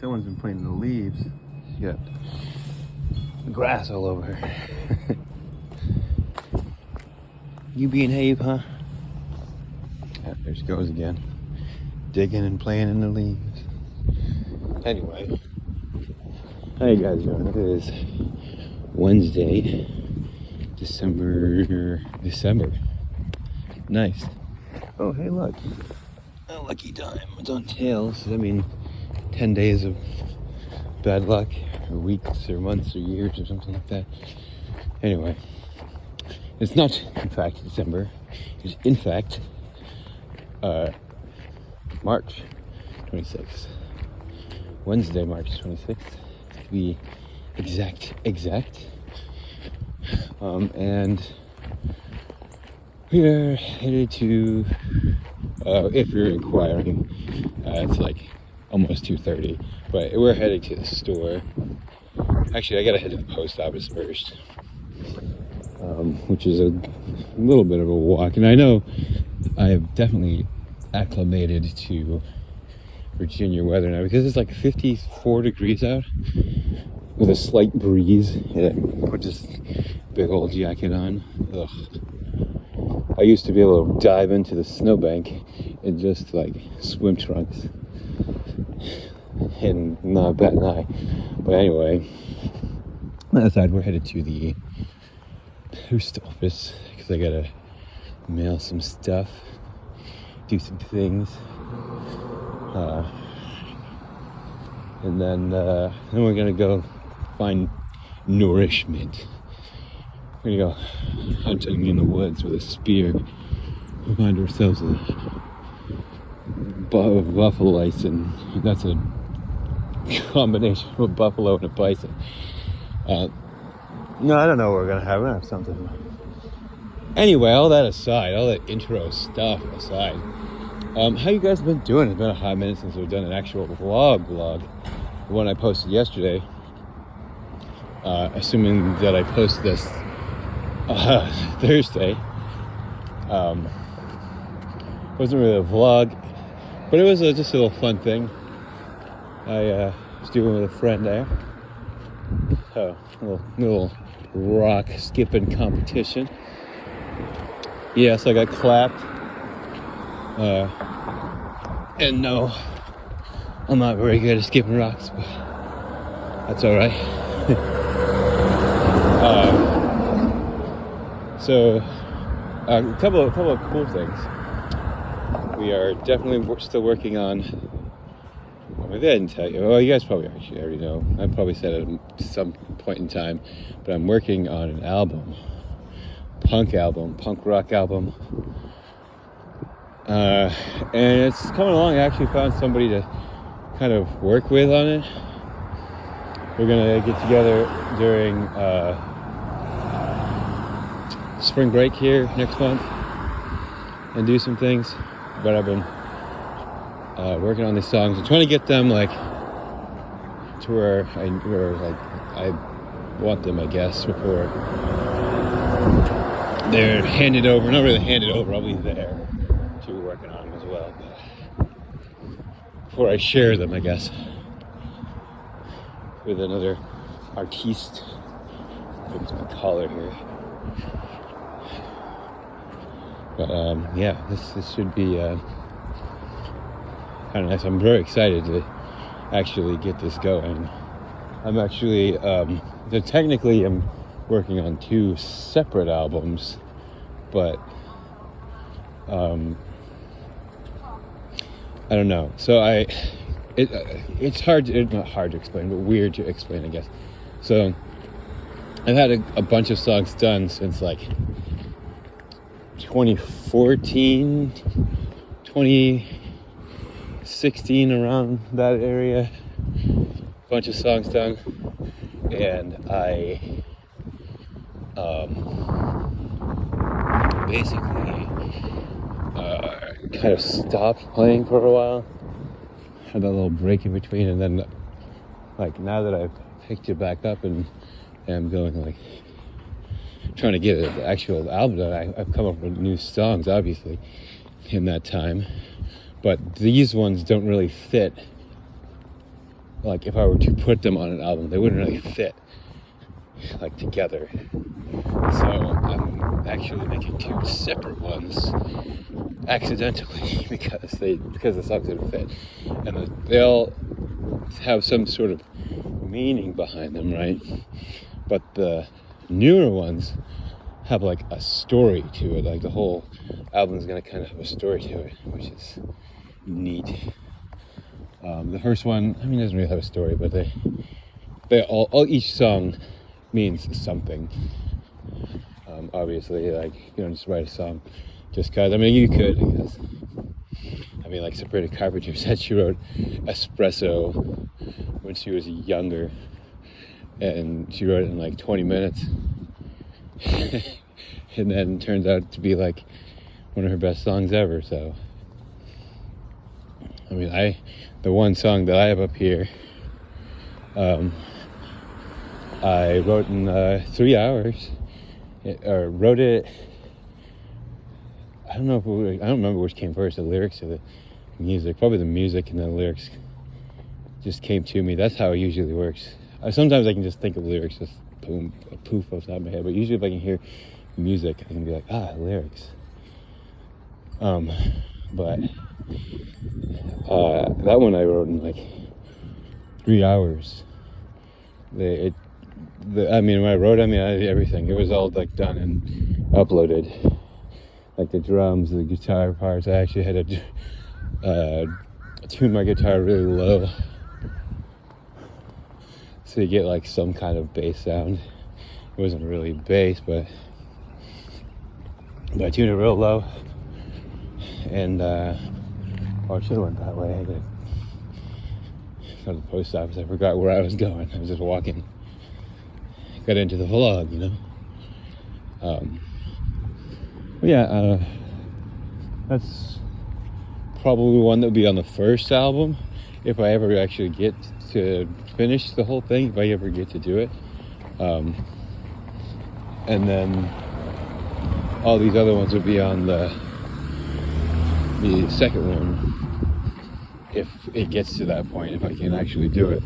Someone's been playing in the leaves. Yeah. Grass all over. You being Abe, huh? Yeah, there she goes again. Digging and playing in the leaves. Anyway. How you guys doing? It is Wednesday, December. Nice. Oh, hey, look. A lucky dime. It's on tails. I mean, 10 days of bad luck, or weeks, or months, or years, or something like that. Anyway, it's not, in fact, December. It's, in fact, March 26th. Wednesday, March 26th, to be exact. And we are headed to, if you're inquiring, it's like almost 2:30, but we're headed to the store. Actually, I gotta head to the post office first, which is a little bit of a walk. And I know I've definitely acclimated to Virginia weather now because it's like 54 degrees out with a slight breeze. And I put this big old jacket on. Ugh. I used to be able to dive into the snowbank in just like swim trunks and not bat an eye. But anyway, on that side, we're headed to the post office because I gotta mail some stuff, do some things, and then we're gonna go find nourishment. We're gonna go hunting in the woods with a spear. We'll find ourselves a buffalo bison. That's a combination of a buffalo and a bison. No, I don't know what we're gonna have. We're gonna have something. Anyway, all that aside, all that intro stuff aside, how you guys been doing? It's been a hot minute since we've done an actual vlog. The one I posted yesterday. Assuming that I post this Thursday. Wasn't really a vlog, but it was just a little fun thing. I was doing with a friend there. So, a little rock skipping competition. Yes, I got clapped. And no, I'm not very good at skipping rocks, but that's alright. So, a couple of cool things. We are definitely still working on. Well, I didn't tell you. Well, you guys probably actually already know. I probably said it at some point in time, but I'm working on an album, punk rock album, and it's coming along. I actually found somebody to kind of work with on it. We're gonna get together during spring break here next month and do some things. But I've been working on these songs and trying to get them like to where I want them, I guess, before they're handed over. Not really handed over. I'll be there to working on them as well. But before I share them, I guess, with another artiste. Fix my collar here. But yeah, this should be kind of nice. I'm very excited to actually get this going. I'm actually, technically I'm working on 2 separate albums, but I don't know. So it's not hard to explain, but weird to explain, I guess. So I've had a bunch of songs done since like 2014, 2016, around that area. Bunch of songs done, and I basically kind of stopped playing for a while. Had that little break in between, and then like now that I've picked it back up and am going like trying to get an actual album done, I've come up with new songs, obviously, in that time. But these ones don't really fit like if I were to put them on an album, they wouldn't really fit like together. So I'm actually making two separate ones accidentally because the songs didn't fit, and they all have some sort of meaning behind them, right? But the newer ones have like a story to it. Like the whole album is gonna kind of have a story to it, which is neat. The first one, I mean, doesn't really have a story, but they all each song means something. Obviously, like you don't just write a song just cause. I mean, you could, because I mean, like Sabrina Carpenter said she wrote Espresso when she was younger, and she wrote it in like 20 minutes, and then it turns out to be like one of her best songs ever. So, I mean, the one song that I have up here, I wrote in 3 hours. Wrote it. I don't remember which came first, the lyrics or the music. Probably the music, and the lyrics just came to me. That's how it usually works. Sometimes I can just think of lyrics, just boom, a poof off the top of my head. But usually, if I can hear music, I can be like, lyrics. But that one I wrote in like 3 hours. I mean, when I wrote, I did everything. It was all like done and uploaded. Like the drums, the guitar parts. I actually had to tune my guitar really low so you get like some kind of bass sound. It wasn't really bass, but I tuned it real low. And I should have went that way. I gotta go to the post office. I forgot where I was going. I was just walking. Got into the vlog, you know. That's probably one that would be on the first album if I ever actually get to finish the whole thing, if I ever get to do it. And then all these other ones would be on the second one, if it gets to that point, if I can actually do it.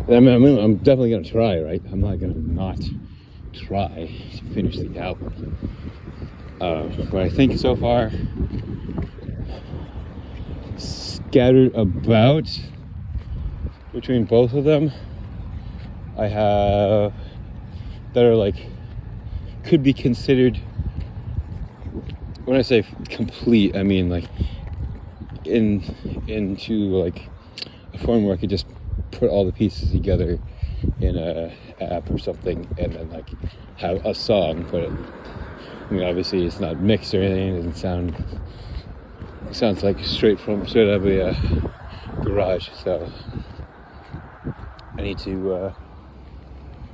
I mean, I'm definitely gonna try, right? I'm not gonna not try to finish the album. But I think so far, scattered about between both of them, I have that are like could be considered. When I say complete, I mean like into like a form where I could just put all the pieces together in a app or something, and then like have a song. But I mean, obviously it's not mixed or anything. It doesn't sound. It sounds like straight out of a garage. So I need to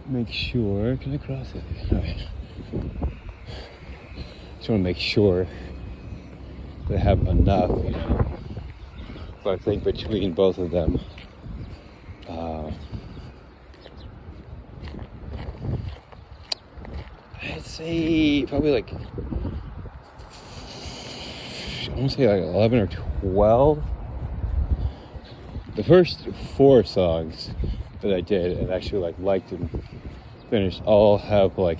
make sure. Can I cross it? All right. Just want to make sure that I have enough, you know. But I think between both of them, I'd say probably like, I want to say like 11 or 12. The first 4 songs that I did and actually like liked and finished all have like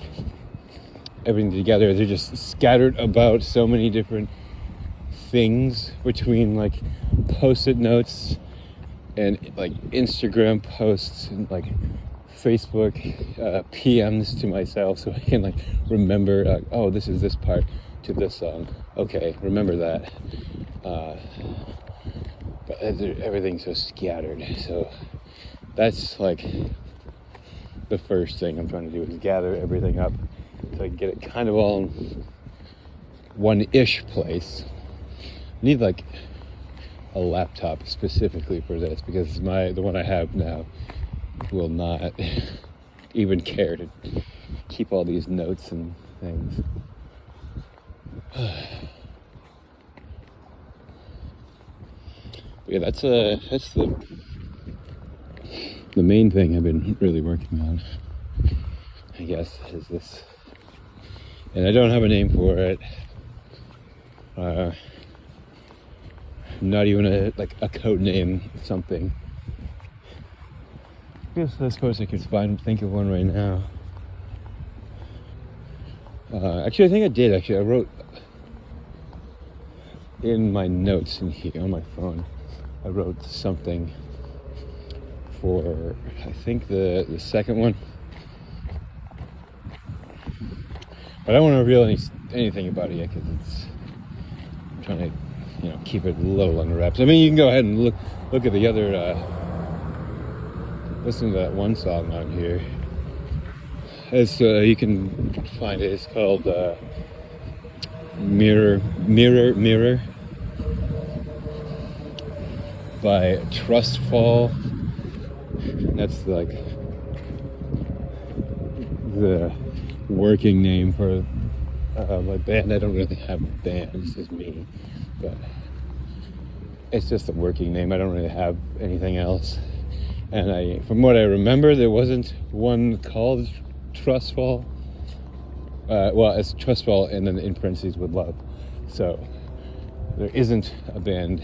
everything together. They're just scattered about so many different things between like post-it notes and like Instagram posts and like Facebook PMs to myself, so I can like remember oh, this is this part to this song, okay, remember that. But everything's so scattered, so that's like the first thing I'm trying to do, is gather everything up so I can get it kind of all in one-ish place. I need like a laptop specifically for this, because the one I have now will not even care to keep all these notes and things. Yeah, that's the main thing I've been really working on, I guess, is this. And I don't have a name for it. Not even a code name, something. I suppose I could think of one right now. Actually, I think I did. Actually, I wrote in my notes in here on my phone. I wrote something for, I think, the second one. But I don't want to reveal anything about it yet because I'm trying to, keep it a little under wraps. I mean, you can go ahead and look at the other, listen to that one song out here. It's you can find it. It's called Mirror by Trustfall. That's like the working name for my band. I don't really have a band, it's just me, but it's just a working name. I don't really have anything else. And from what I remember, there wasn't one called Trustfall. Well, it's Trustfall and then in parentheses with love. So there isn't a band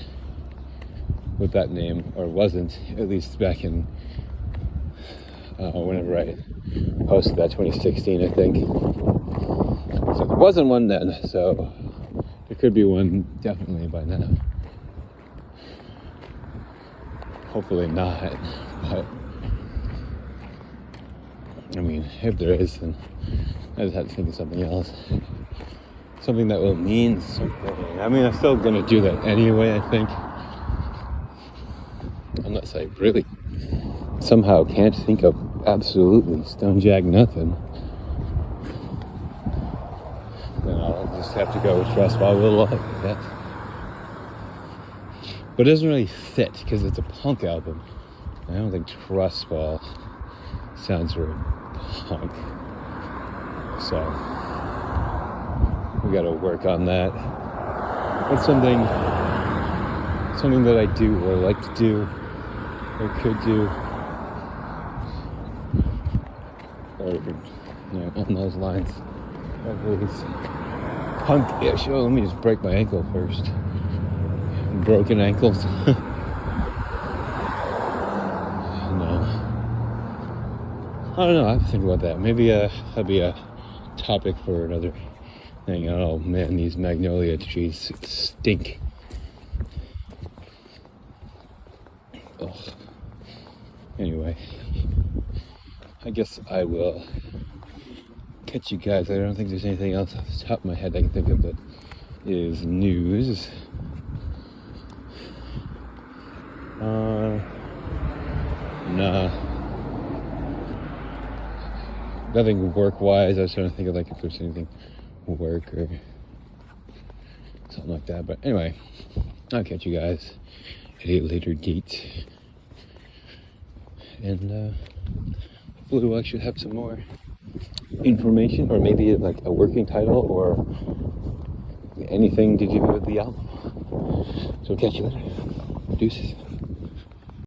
with that name, or wasn't, at least back in whenever I posted that, 2016, I think. So there wasn't one then, so there could be one definitely by now. Hopefully not, but I mean, if there is, then I just have to think of something else. Something that will mean something. I mean, I'm still gonna do that anyway, I think. Unless I really somehow can't think of absolutely stone jack nothing, then I'll just have to go with Trustfall with love, I guess. But it doesn't really fit because it's a punk album. I don't think Trustfall sounds very punk. So we gotta work on that. It's something that I do or like to do or could do. Or, on those lines. At least punk-ish. Oh, let me just break my ankle first. Broken ankles. No. I don't know. I have to think about that. Maybe that'll be a topic for another thing. Oh man, these magnolia trees stink. Ugh. Anyway, I guess I will catch you guys. I don't think there's anything else off the top of my head I can think of that is news. Nah. Nothing work-wise. I was trying to think of if there's anything work or something like that. But anyway, I'll catch you guys at a later date. And hopefully we'll actually have some more information, or maybe a working title or anything to do with the album. So catch you later. Deuces.